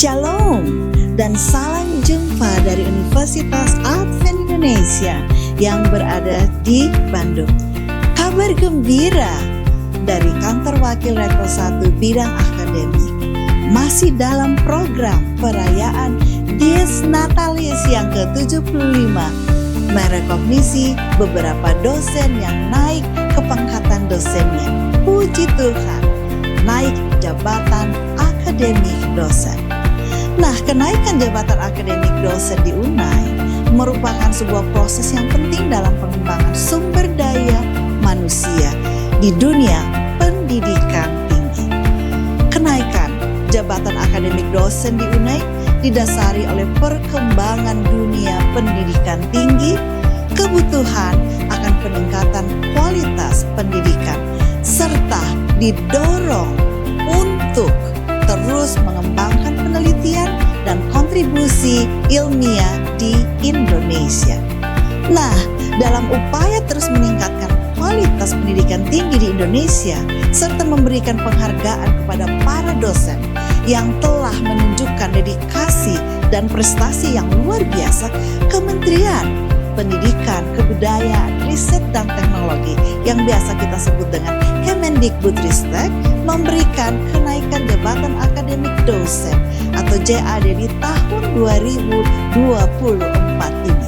Shalom dan salam jumpa dari Universitas Advent Indonesia yang berada di Bandung. Kabar gembira dari Kantor Wakil Rektor 1 Bidang Akademik. Masih dalam program perayaan Dies Natalis yang ke-75, merekognisi beberapa dosen yang naik ke pangkatan dosennya. Puji Tuhan, naik jabatan akademik dosen. Nah, kenaikan jabatan akademik dosen di UNAI merupakan sebuah proses yang penting dalam pengembangan sumber daya manusia di dunia pendidikan tinggi. Kenaikan jabatan akademik dosen di UNAI didasari oleh perkembangan dunia pendidikan tinggi, kebutuhan akan peningkatan kualitas pendidikan, serta didorong untuk terus mengembangkan penelitian dan kontribusi ilmiah di Indonesia. Nah, dalam upaya terus meningkatkan kualitas pendidikan tinggi di Indonesia, serta memberikan penghargaan kepada para dosen yang telah menunjukkan dedikasi dan prestasi yang luar biasa, Kementerian Pendidikan, Kebudayaan, Riset dan Teknologi yang biasa kita sebut dengan Kemendikbudristek memberikan kenaikan jabatan akademik dosen atau JAD di tahun 2024 ini.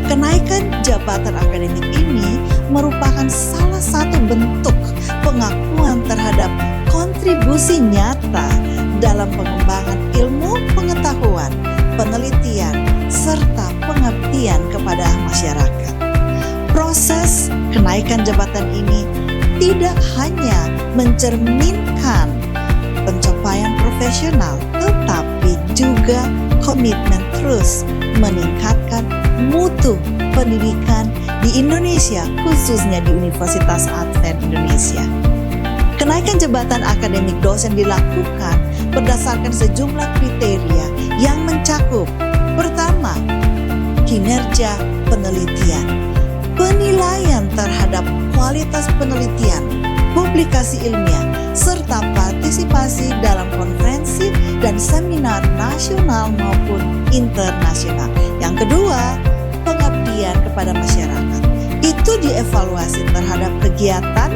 Kenaikan jabatan akademik ini merupakan salah satu bentuk pengakuan terhadap kontribusi nyata dalam pengembangan ilmu pengetahuan, penelitian, serta pengabdian kepada masyarakat. Proses kenaikan jabatan ini tidak hanya mencerminkan pencapaian profesional, tetapi juga komitmen terus meningkatkan mutu pendidikan di Indonesia, khususnya di Universitas Advent Indonesia. Kenaikan jabatan akademik dosen dilakukan berdasarkan sejumlah kriteria yang mencakup: pertama, kinerja penelitian, penilaian terhadap kualitas penelitian, publikasi ilmiah, serta partisipasi dalam konferensi dan seminar nasional maupun internasional. Yang kedua, pengabdian kepada masyarakat. Itu dievaluasi terhadap kegiatan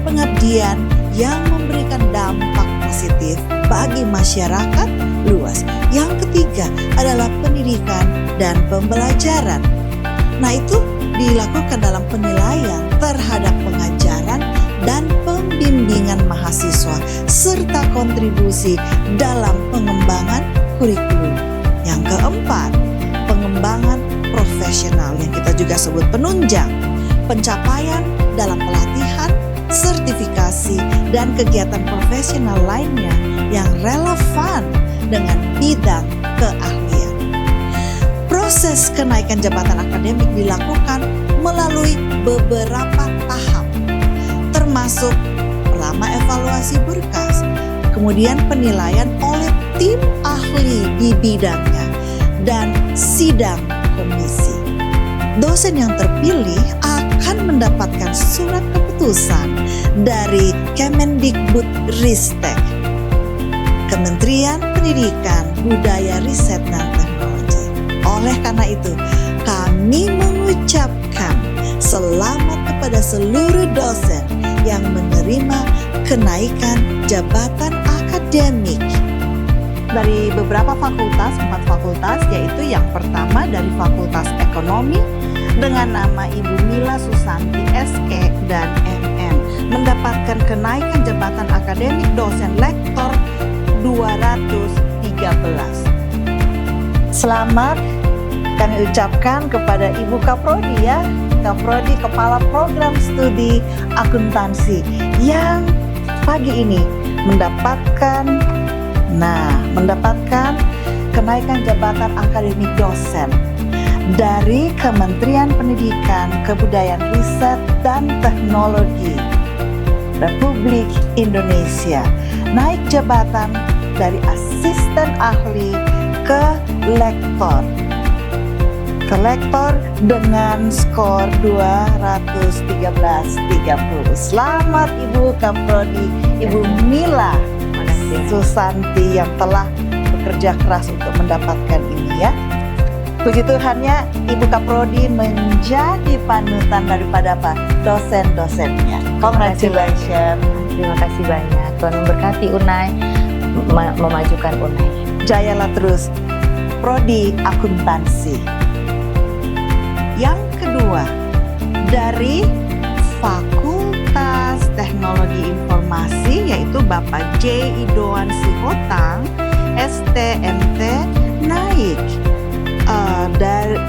pengabdian yang memberikan dampak positif bagi masyarakat luas. Yang ketiga adalah pendidikan dan pembelajaran. Nah, itu dilakukan dalam penilaian terhadap pengajaran dan pembimbingan mahasiswa serta kontribusi dalam pengembangan kurikulum. Yang keempat, pengembangan profesional yang kita juga sebut penunjang, pencapaian dalam pelatihan, sertifikasi, dan kegiatan profesional lainnya yang relevan dengan bidang keahlian. Proses kenaikan jabatan akademik dilakukan melalui beberapa tahap, termasuk pertama evaluasi berkas, kemudian penilaian oleh tim ahli di bidangnya, dan sidang komisi. Dosen yang terpilih akan mendapatkan surat keputusan dari Kemendikbudristek, Kementerian Pendidikan, Budaya, Riset dan Teknologi. Oleh karena itu, kami mengucapkan selamat kepada seluruh dosen yang menerima kenaikan jabatan akademik dari beberapa fakultas, 4 fakultas, yaitu yang pertama dari Fakultas Ekonomi dengan nama Ibu Mila Susanti SE dan MM mendapatkan kenaikan jabatan akademik dosen lektor 213. Selamat kami ucapkan kepada Ibu Kaprodi ya, Kaprodi Kepala Program Studi Akuntansi yang pagi ini mendapatkan kenaikan jabatan akademik dosen dari Kementerian Pendidikan, Kebudayaan, Riset dan Teknologi Republik Indonesia. Naik jabatan dari asisten ahli ke lektor dengan skor 213/30. Selamat Ibu Kaprodi, Ibu Mila Susanti yang telah bekerja keras untuk mendapatkan ini ya. Puji Tuhannya, Ibu Kaprodi menjadi panutan daripada apa? Dosen-dosennya. Congratulations. Terima kasih banyak. Tuhan memberkati Unai, memajukan Unai. Jayalah terus. Prodi Akuntansi. Yang kedua, dari Fakultas Teknologi Informasi, yaitu Bapak J. Idoan Sihotang, STMT, naik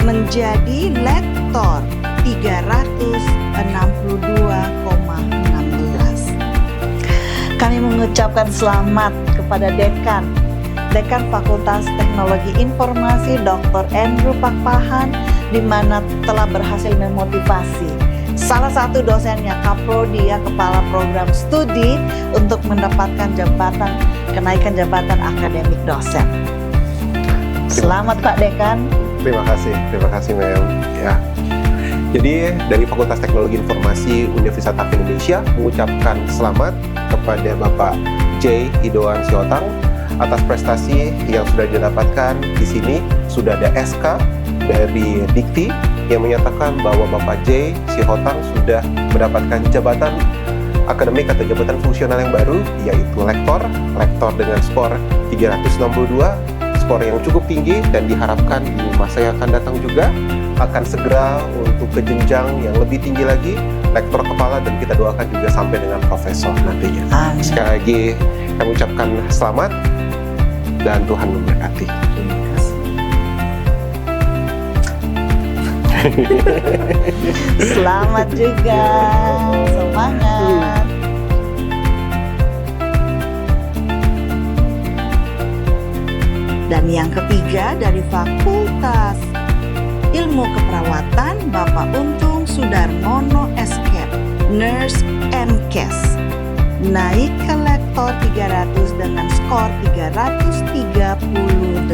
menjadi lektor 362,16. Kami mengucapkan selamat kepada Dekan Fakultas Teknologi Informasi Dr. Andrew Pakpahan, di mana telah berhasil memotivasi salah satu dosennya, Kaprodi, Kepala Program Studi, untuk mendapatkan kenaikan jabatan akademik dosen. Selamat Pak Dekan. Terima kasih Ma'am. Ya. Jadi dari Fakultas Teknologi Informasi Universitas Indonesia mengucapkan selamat kepada Bapak J. Idoan Sihotang atas prestasi yang sudah didapatkan. Di sini sudah ada SK dari Dikti yang menyatakan bahwa Bapak J. Sihotang sudah mendapatkan jabatan akademik atau jabatan fungsional yang baru, yaitu lektor dengan skor 362, skor yang cukup tinggi, dan diharapkan di masa yang akan datang juga akan segera untuk ke jenjang yang lebih tinggi lagi, lektor kepala, dan kita doakan juga sampai dengan profesor nantinya. Amin. Sekali lagi kami ucapkan selamat dan Tuhan memberkati. Terima kasih. Selamat juga, semangat. Dan yang ketiga dari Fakultas Ilmu Keperawatan, Bapak Untung Sudarmono SK, Nurse MKes, naik ke lektor 300 dengan skor 338.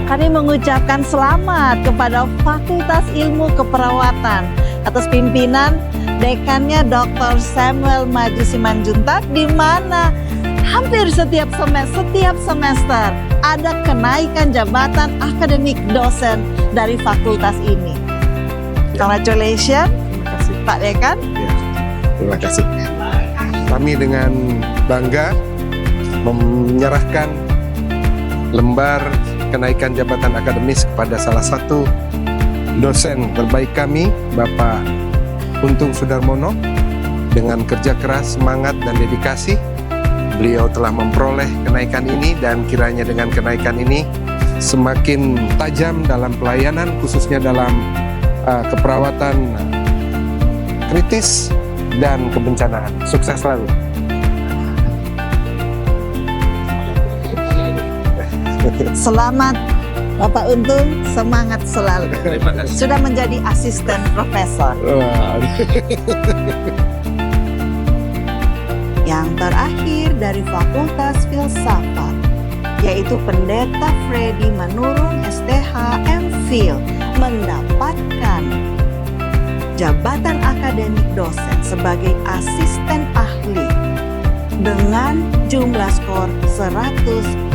Kami mengucapkan selamat kepada Fakultas Ilmu Keperawatan atas pimpinan dekannya Dr. Samuel Maju Simanjuntak, di mana hampir setiap semester ada kenaikan jabatan akademik dosen dari fakultas ini. Congratulations, Terima kasih. Pak Dekan. Ya, terima kasih. Kami dengan bangga menyerahkan lembar kenaikan jabatan akademis kepada salah satu dosen terbaik kami, Bapak Untung Sudarmono. Dengan kerja keras, semangat, dan dedikasi, beliau telah memperoleh kenaikan ini, dan kiranya dengan kenaikan ini semakin tajam dalam pelayanan, khususnya dalam keperawatan kritis dan kebencanaan. Sukses selalu. Selamat Bapak Untung, semangat selalu. Terima kasih. Sudah menjadi asisten profesor. Yang terakhir dari Fakultas Filsafat, yaitu Pendeta Freddy Manurung STH MPhil, mendapatkan jabatan akademik dosen sebagai asisten ahli dengan jumlah skor 189.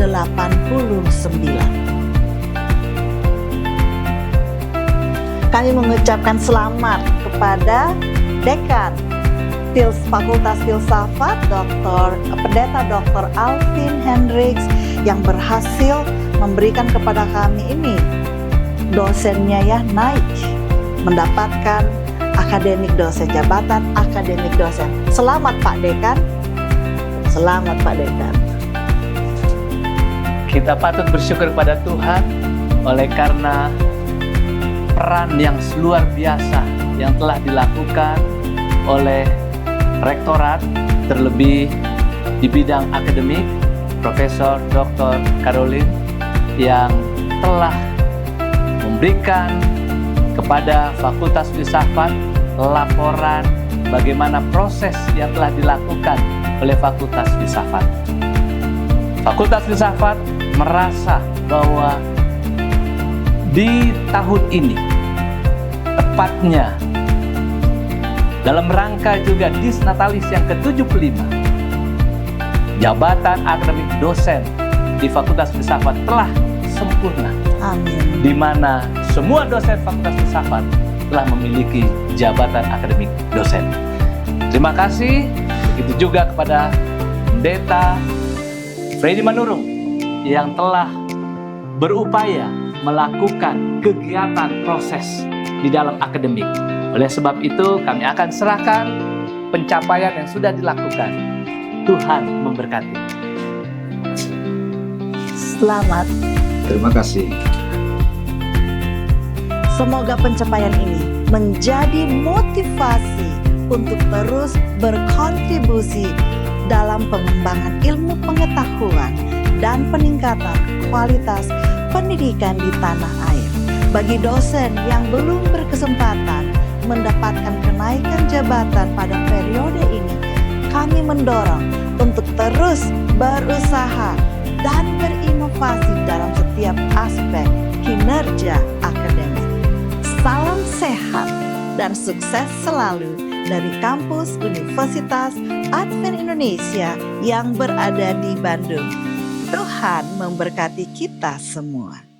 Kami mengucapkan selamat kepada Dekan Fakultas Filsafat, Pendeta Dr. Alvin Hendricks, yang berhasil memberikan kepada kami ini dosennya ya naik, mendapatkan akademik dosen, jabatan akademik dosen. Selamat Pak Dekan. Selamat Pak Dekan. Kita patut bersyukur kepada Tuhan oleh karena peran yang luar biasa yang telah dilakukan oleh Rektorat, terlebih di bidang akademik, Profesor Dr. Caroline, yang telah memberikan kepada Fakultas Filsafat laporan bagaimana proses yang telah dilakukan oleh Fakultas Filsafat. Fakultas Filsafat merasa bahwa di tahun ini, tepatnya dalam rangka juga Dis Natalis yang ke-75, jabatan akademik dosen di Fakultas Filsafat telah sempurna, Amin. di mana semua dosen Fakultas Filsafat telah memiliki jabatan akademik dosen. Terima kasih, begitu juga kepada Pendeta Freddy Manurung yang telah berupaya melakukan kegiatan proses di dalam akademik. Oleh sebab itu, kami akan serahkan pencapaian yang sudah dilakukan. Tuhan memberkati. Selamat. Terima kasih. Semoga pencapaian ini menjadi motivasi untuk terus berkontribusi dalam pengembangan ilmu pengetahuan dan peningkatan kualitas pendidikan di tanah air. Bagi dosen yang belum berkesempatan mendapatkan kenaikan jabatan pada periode ini, kami mendorong untuk terus berusaha dan berinovasi dalam setiap aspek kinerja akademik. Salam sehat dan sukses selalu dari kampus Universitas Advent Indonesia yang berada di Bandung. Tuhan memberkati kita semua.